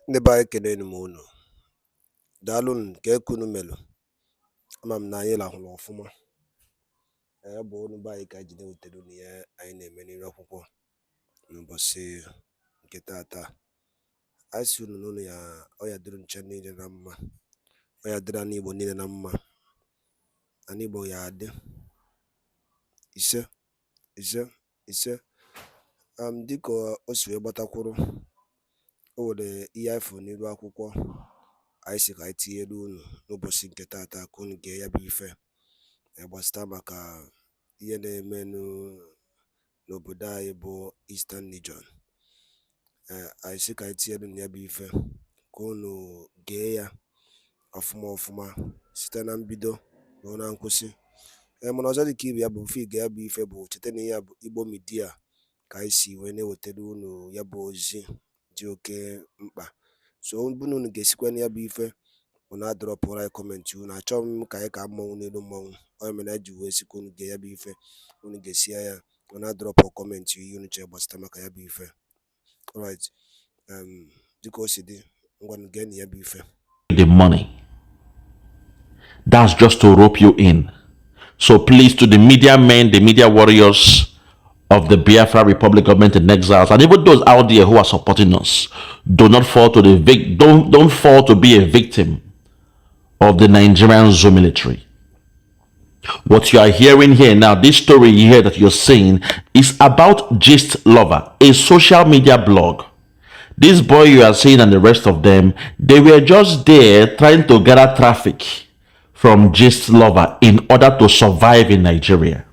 Ndị be anyị kelenu m unu. Daalụnụ ka ekunu melụ. Ama m na anyị lahụrụ ọfụma. Bụ unu be anyị ka anyị ji na-ewetara unu ihe anyị na-eme n'iru akwụkwọ n'ụbọchị nke taata. Anyị si unu n'ụlọ ya ọ ya dịrị nche niile na mma. Ọ ya dịrị n'Igbo niile na mma. Ana Igbo ya adị. Ise ise ise. Dịka o si wee gbatakwuru, o nwere ihe anyị fụrụ n'iru akwụkwọ anyị si ka anyị tinyere unu n'ụbọchị nke taata ka unu gee ya bụ ife gbasịta maka ihe na-eme n'obodo anyị bụ Eastern Region. Anyị si ka anyị tinyere unu ya bụ ife ka unu gee ya ọfụma ọfụma site na mbido ruo na nkwụsị. Mana ọzọ dị ka ibe ya bụ mfe ige ya bụ ife bụ cheta na ya bụ Igbo Media ka anyị si wee na-ewetara unu ya bụ ozi dị oke mkpa. So bunu unu ga-esikwa na ya bụ ife unu adọrọpụrụ anyị kọmentị unu. Achọghị m ka anyị ka mmọnwụ n'elu mmọnwụ. Ọ mere na ji wee sikwa unu gee ya bụ ife unu ga-esi ya unu adọrọpụ kọmentị ihe unu chere gbasịta maka ya bụ ife. Alright, dịka o si dị, ngwa gee na ya bụ ife. The money. That's just to rope you in. So please, to the media men, the media warriors of the Biafra Republic government in exiles, and even those out there who are supporting us, do not fall to the don't fall to be a victim of the Nigerian zoo military. What you are hearing here now, this story here that you're seeing, is about Gist Lover, a social media blog. This boy you are seeing and the rest of them, they were just there trying to gather traffic from Gist Lover in order to survive in Nigeria.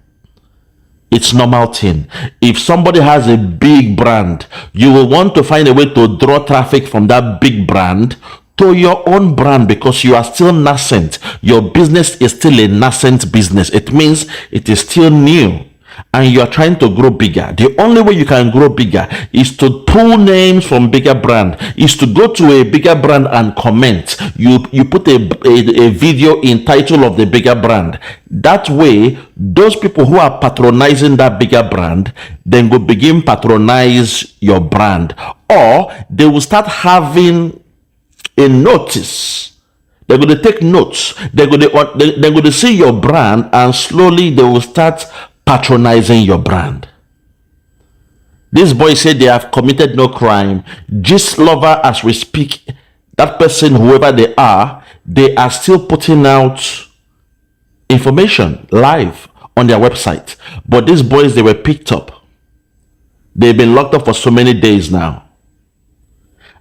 It's normal thing. If somebody has a big brand, you will want to find a way to draw traffic from that big brand to your own brand because you are still nascent. Your business is still a nascent business. It means it is still new and you are trying to grow bigger. The only way you can grow bigger is to pull names from bigger brand, is to go to a bigger brand and comment. You put a video in title of the bigger brand. That way, those people who are patronizing that bigger brand, then go begin patronize your brand. Or they will start having a notice. They're going to take notes. They're going to see your brand and slowly they will start patronizing your brand. This boy said they have committed no crime. Gist Lover, as we speak, that person, whoever they are still putting out information live on their website. But these boys, they were picked up. They've been locked up for so many days now.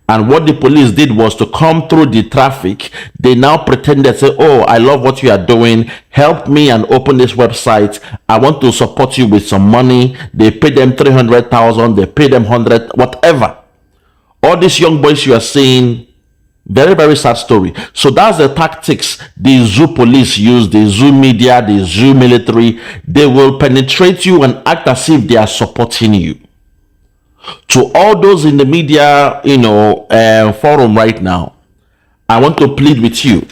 And what the police did was to come through the traffic. They now pretended, say, oh, I love what you are doing. Help me and open this website. I want to support you with some money. They paid them 300,000. They paid them 100, whatever. All these young boys you are seeing, very, very sad story. So that's the tactics the zoo police use, the zoo media, the zoo military. They will penetrate you and act as if they are supporting you. To all those in the media, forum right now, I want to plead with you.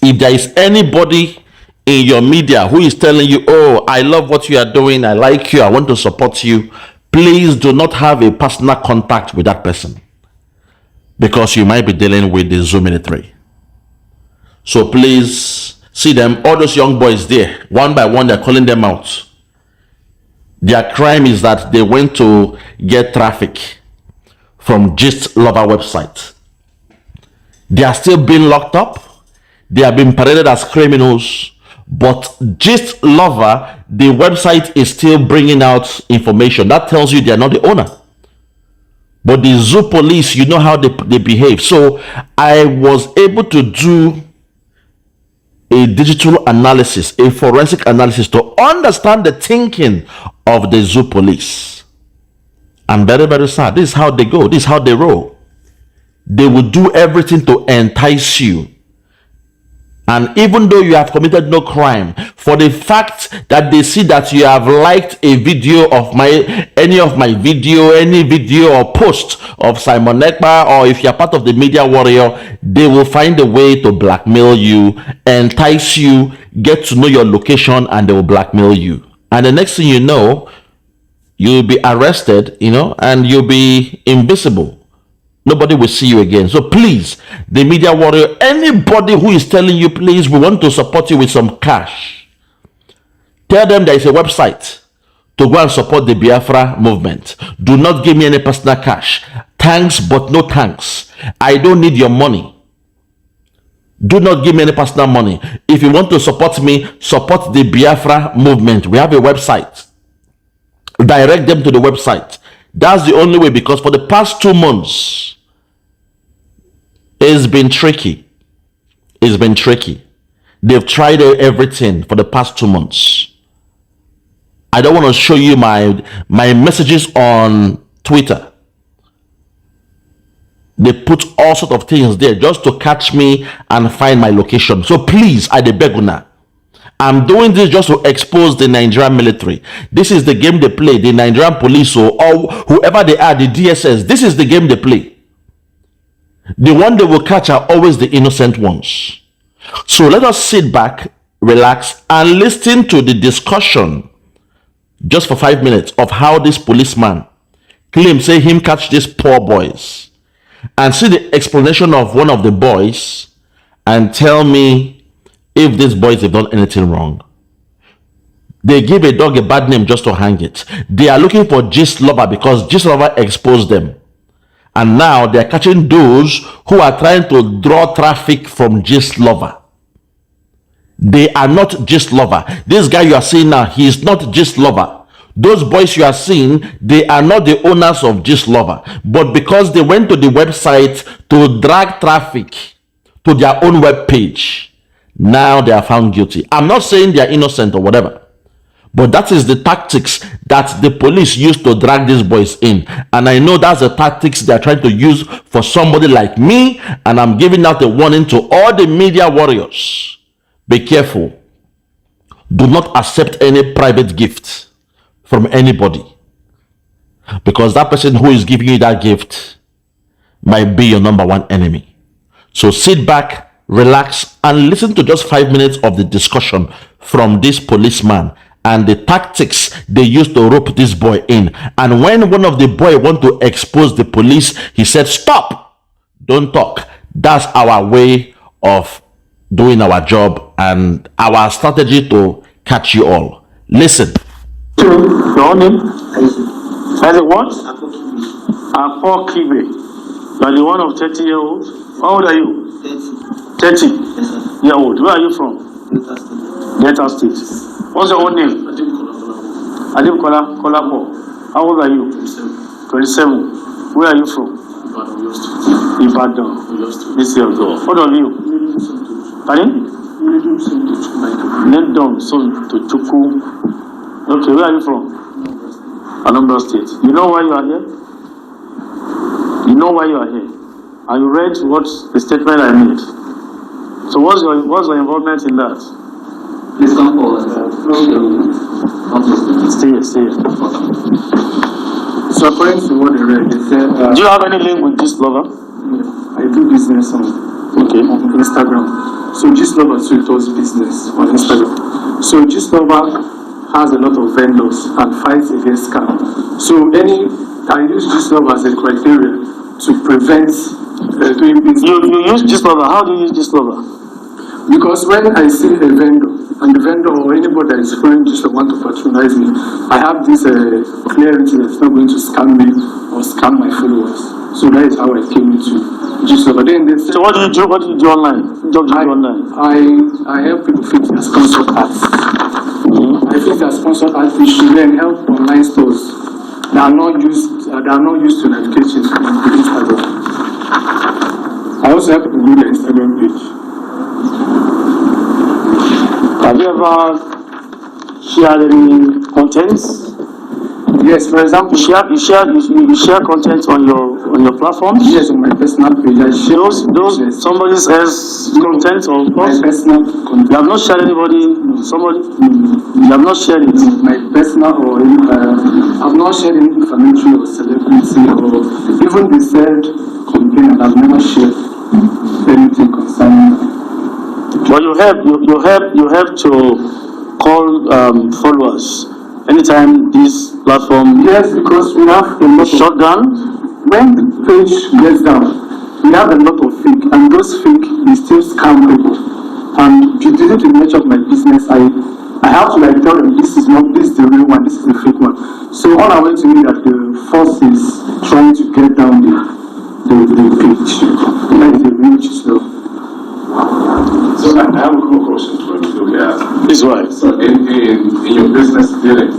If there is anybody in your media who is telling you, oh, I love what you are doing, I like you, I want to support you, please do not have a personal contact with that person because you might be dealing with the zoo military. So please see them, all those young boys there, one by one, they're calling them out. Their crime is that they went to get traffic from Gist Lover website. They are still being locked up. They have been paraded as criminals. But Gist Lover, the website is still bringing out information. That tells you they are not the owner. But the zoo police, you know how they behave. So I was able to do a digital analysis, a forensic analysis to understand the thinking of the zoo police. I'm very, very sad. This is how they go. This is how they roll. They will do everything to entice you. And even though you have committed no crime, for the fact that they see that you have liked a video of any video or post of Simon Ekpa, or if you're part of the media warrior, they will find a way to blackmail you, entice you, get to know your location, and they will blackmail you. And the next thing you know, you'll be arrested, and you'll be invisible. nobody will see you again. So please, the media warrior, anybody who is telling you, please, we want to support you with some cash, tell them there is a website to go and support the Biafra movement. Do not give me any personal cash. Thanks, but no thanks. I don't need your money. Do not give me any personal money. If you want to support me, support the Biafra movement. We have a website. Direct them to the website. That's the only way, because for the past 2 months, it's been tricky. It's been tricky. They've tried everything for the past 2 months. I don't want to show you my messages on Twitter. They put all sorts of things there just to catch me and find my location. So please, I beg una, I'm doing this just to expose the Nigerian military. This is the game they play. The Nigerian police or whoever they are, the DSS. This is the game they play. The one they will catch are always the innocent ones. So let us sit back, relax, and listen to the discussion just for 5 minutes of how this policeman claims say him catch these poor boys, and see the explanation of one of the boys and tell me if these boys have done anything wrong. They give a dog a bad name just to hang it. They are looking for gist lover because gist lover exposed them, and now they are catching those who are trying to draw traffic from gist lover. They are not gist lover. This guy you are seeing now, he is not gist lover. Those boys you are seeing, they are not the owners of gist lover, but because they went to the website to drag traffic to their own web page, now they are found guilty. I'm not saying they are innocent or whatever, but that is the tactics that the police used to drag these boys in. And I know that's the tactics they are trying to use for somebody like me. And I'm giving out a warning to all the media warriors. Be careful. Do not accept any private gift from anybody, because that person who is giving you that gift might be your number one enemy. So sit back, relax, and listen to just 5 minutes of the discussion from this policeman and the tactics they used to rope this boy in. And when one of the boy want to expose the police, he said, stop, don't talk. That's our way of doing our job and our strategy to catch you all. Listen. Your name? As a what? Apokibe. You are the one of 30-year-old. How old are you? 30. 30-year-old. Where are you from? Delta State. What's your own name? Adib Kolapo. How old are you? 27. Where are you from? Ibadan. This year ago. What are you? Pardon? Lendom son to Chuku. Okay, where are you from? Anambra State. You know why you are here? You know why you are here. And you read what the statement I made. So what's your involvement in that? Please come forward. Stay here. So according to what I read, it said... do you have any link with Gist Lover? Yeah, I do business on Instagram. So Gist Lover too does business on Instagram. So Gist Lover has a lot of vendors and fights against scam. So I use Gist Lover as a criteria to prevent doing business. You use Gist Lover. How do you use Gist Lover? Because when I see a vendor, and the vendor or anybody that is following Gist Lover want to patronize me, I have this clarity that it's not going to scam me or scam my followers. So that is how I came into Gist Lover. So what do you do? What do you do online? I help people fix their sponsored ads. I think that sponsored ads should then help online stores that are not used to navigate in Instagram. I also help people build their Instagram page. Have you ever shared any contents? Yes, for example, you share content on your platforms? Yes, on my personal page. I share those yes. Somebody else's content or my personal content. You have not shared anybody, somebody? You have not shared it? My personal or I've not shared any inflammatory or celebrity or even the said complaint. I've never shared anything concerning that. Well, you have to call followers anytime this platform. Yes, because we have a lot shut down. When page gets down, we have a lot of fake, and those fake, they still scam people. And due to the nature of my business, I have to like tell them this is the real one, this is the fake one. So on our way to me that the force is trying to get down the page. That is the real slow. So I have a quick question for you. Yeah. This one. So in your business dealing,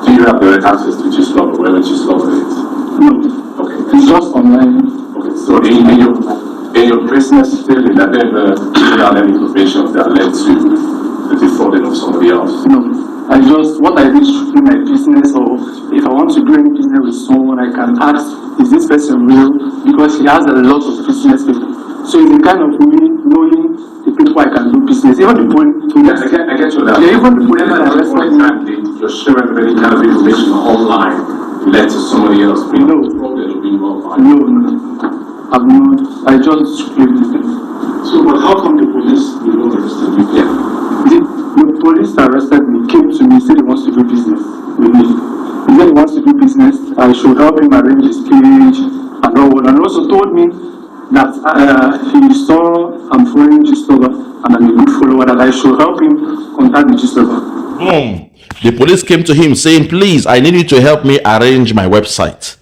do you have direct access to Gislove or wherever Gislove is? No. Okay. It's just online. Okay. So in your business dealing, that never given out any information that led to the defrauding of somebody else? No. What I reach in my business, or if I want to do any business with someone, I can ask, is this person real? Because he has a lot of business people. So it's a kind of me knowing the people I can do business. Even the police. Yes, I get you that. Yeah, even the police Never that at one time did your sharing any kind of information online led to somebody else being defrauded or being robbed? No. I'm not. I just claim this thing. So, but how come the police will arrested you? Yeah. The police arrested me, came to me, said he wants to do business with me. He said he wants to do business. I should help him arrange his page and all. And also told me that he saw I'm following Gislove and I'm a good follower, that I should help him contact the Gislove. Boom. The police came to him saying, please, I need you to help me arrange my website.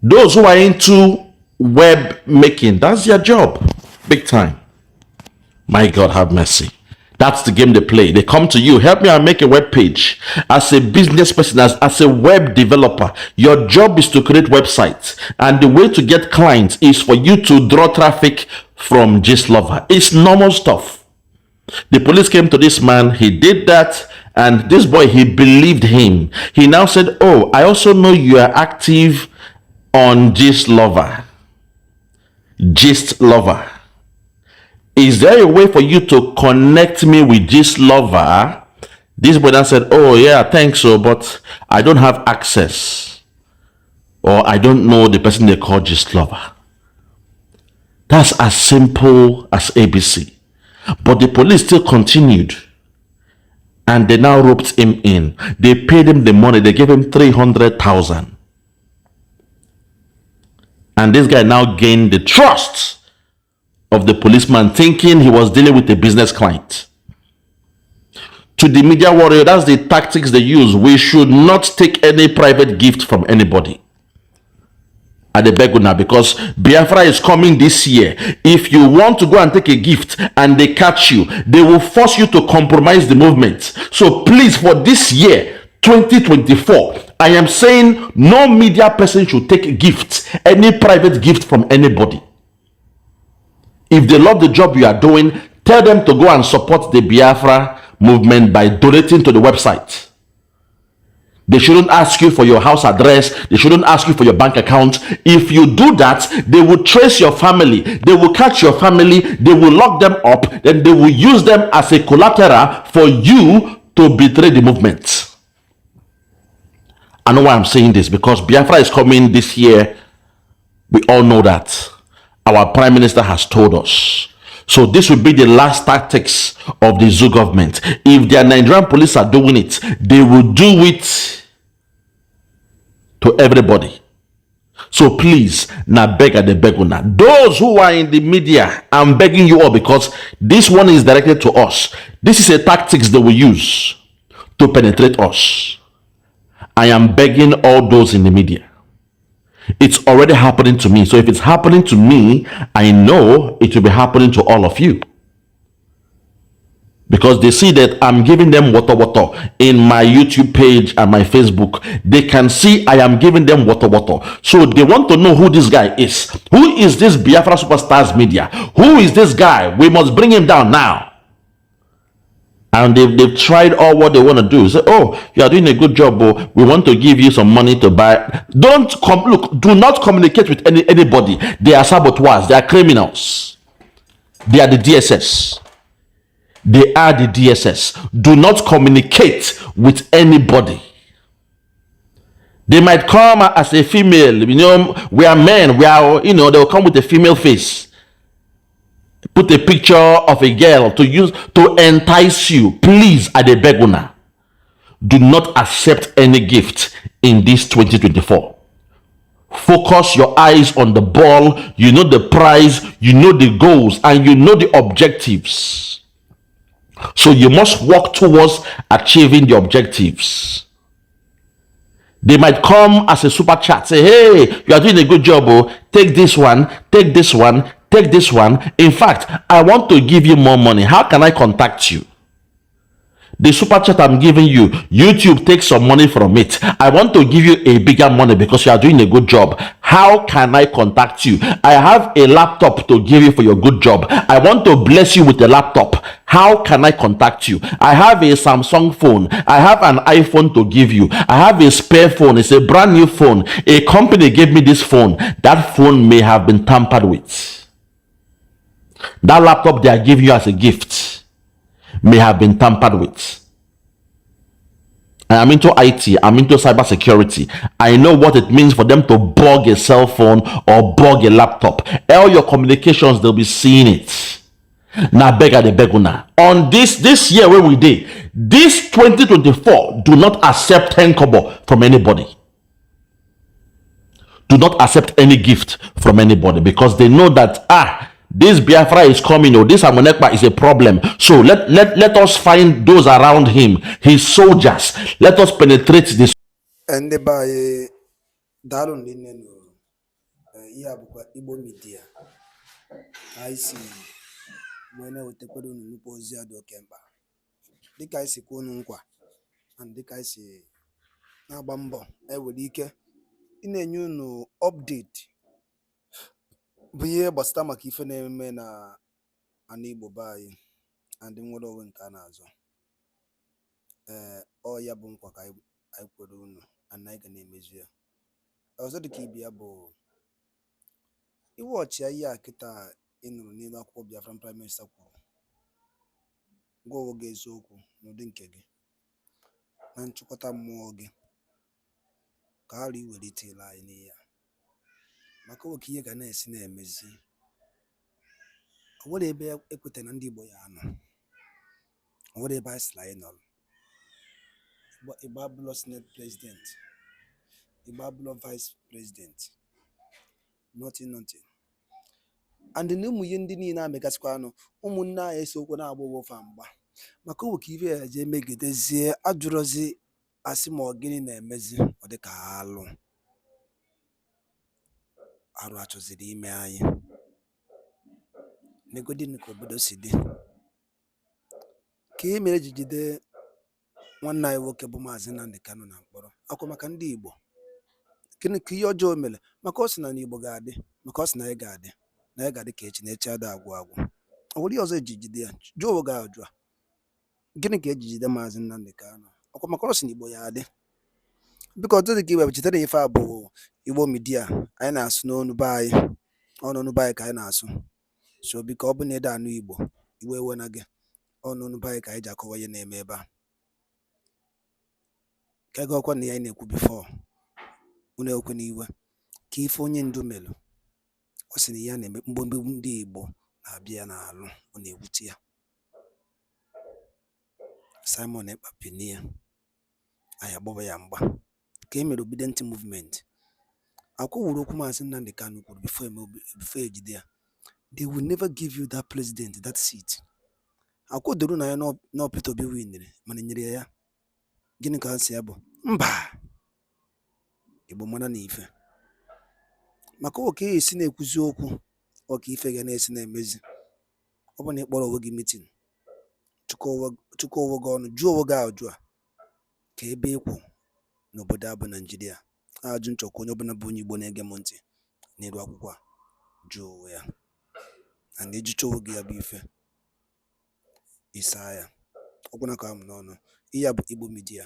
Those who are into web making, that's their job. Big time. My God, have mercy. That's the game they play. They come to you, help me and make a web page. As a business person, as a web developer, your job is to create websites. And the way to get clients is for you to draw traffic from Gislove. It's normal stuff. The police came to this man, he did that, and this boy, he believed him. He now said, oh, I also know you are active on Gislove. Gislove. Is there a way for you to connect me with Gislove? This boy then said, oh yeah, I think so, but I don't have access, or I don't know the person they call Gislove. That's as simple as ABC. But the police still continued, and they now roped him in. They paid him the money. They gave him 300,000. And this guy now gained the trust of the policeman, thinking he was dealing with a business client. To the media warrior, that's the tactics they use. We should not take any private gift from anybody. At the Beguna, because Biafra is coming this year. If you want to go and take a gift and they catch you, they will force you to compromise the movement. So please, for this year, 2024, I am saying no media person should take gifts, any private gift from anybody. If they love the job you are doing, tell them to go and support the Biafra movement by donating to the website. They shouldn't ask you for your house address. They shouldn't ask you for your bank account. If you do that, they will trace your family. They will catch your family. They will lock them up. Then they will use them as a collateral for you to betray the movement. I know why I'm saying this, because Biafra is coming this year. We all know that. Our Prime Minister has told us. So this will be the last tactics of the Zoo government. If the Nigerian police are doing it, they will do it to everybody. So please, now beg at the beguna. Those who are in the media, I'm begging you all, because this one is directed to us. This is a tactics they will use to penetrate us. I am begging all those in the media. It's already happening to me. So if it's happening to me, I know it will be happening to all of you. Because they see that I'm giving them water in my YouTube page and my Facebook. They can see I am giving them water. So they want to know who this guy is. Who is this Biafra Superstars Media? Who is this guy? We must bring him down now. And they've tried all what they want to do. Say, oh, you are doing a good job, but we want to give you some money to buy. Look, do not communicate with anybody. They are saboteurs. They are criminals. They are the DSS. They are the DSS. Do not communicate with anybody. They might come as a female. You know, we are men. We are, they will come with a female face. Put a picture of a girl to use to entice you. Please, Adebeguna, do not accept any gift in this 2024 Focus your eyes on the ball. You know the prize, you know the goals, and you know the objectives. So you must work towards achieving the objectives. They might come as a super chat, say, hey, you are doing a good job. Oh, take this one, take this one, take this one. In fact, I want to give you more money. How can I contact you? The super chat I'm giving you, YouTube takes some money from it. I want to give you a bigger money because you are doing a good job. How can I contact you? I have a laptop to give you for your good job. I want to bless you with a laptop. How can I contact you? I have a Samsung phone. I have an iPhone to give you. I have a spare phone. It's a brand new phone. A company gave me this phone. That phone may have been tampered with. That laptop they are giving you as a gift may have been tampered with. I'm into IT, I'm into cybersecurity. I know what it means for them to bug a cell phone or bug a laptop. All your communications, they'll be seeing it. Now, beg the beguna. On this year where we did, this 2024, do not accept 10 kobo from anybody. Do not accept any gift from anybody because they know that this Biafra is coming, or this Amonekpa is a problem. So let us find those around him, his soldiers. Let us penetrate this. And by Dalun Linen, Yabuka Igbo media. I see when I would take on Nupozia do Kemba. The guy see Konunkwa, and the guy see Nabambo, I would ike in a new update. Buye Bastama Kifene Mena Anibo Bay and the Modo Winkanazo. Or Yabunkwa I put on and I can name is here. I was at the Kibiabo. You watch ya kita in Nina Kobia from Prime Minister. Go against Oku, no dinkegi. Nanchukota Morgan. Kali will it lie in here. Mako Kiyaga Ness name is. What a bear equity and Boyano. What a by Slynol. But a Babylon net president. A Babylon vice president. Nothing. And the new Muyindini na Megasquano, Umuna is Okuna Abo Famba. Mako Kiva, they make it as Adrozi Asimo Guinea Mezi or the Carlo. Aratos the email. Negodin Kobodo City. Came a de one night walkable mazin and the cannon and boro. Akomakandibo. Can you Joe Miller? Macossin and Ibogade, Macos Naigade, Naigade Cage, nature da guago. What do you say, Gigi? Joe Gaudra. Guinea Cage the mazin and the cannon. Okomacossin Iboyade. Because the give up to if I bow, Ibo media, I know snow by on no bike I know. So be carbonate and Ibo, you will again. On no bike I jack over your name ever. Kago kwa ni ene ku before une okuniwe ka ife onye ndu melu o si na ya na mgbombe ndị Igbo na-abịa n'alụ ọ na-ewute ya Simon Ekpapinia aya gbaba ya mgba ka emere obedient movement akwụwụrụ okwu Maazị Nnamdi Kanu kwuru before ejide ya they will never give you that president that seat akwụdoro na ya na Peter Obi winere mana nyere ya gịnị ka asị ya bụ mba Igbo mana na ife maka oke esi na-ekwuzi okwu ọka ife ga na-esi na-emezi ọ bụ na ịkpọrọ onwe gị meeting chụkọ onwe gị ọnụ jụọ onwe gị ajụ a ka ebe ịkwụ n'obodo a bụ Naịjirịa ajụ nchọkwa onye ọbụla bụ onye Igbo na-ege m ntị n'elu akwụkwọ a jụọ onwe ya na na-ejicha onwe gị ya bụ ife isa ya ọkwụna ka m n'ọnụ ihe a bụ Igbo Media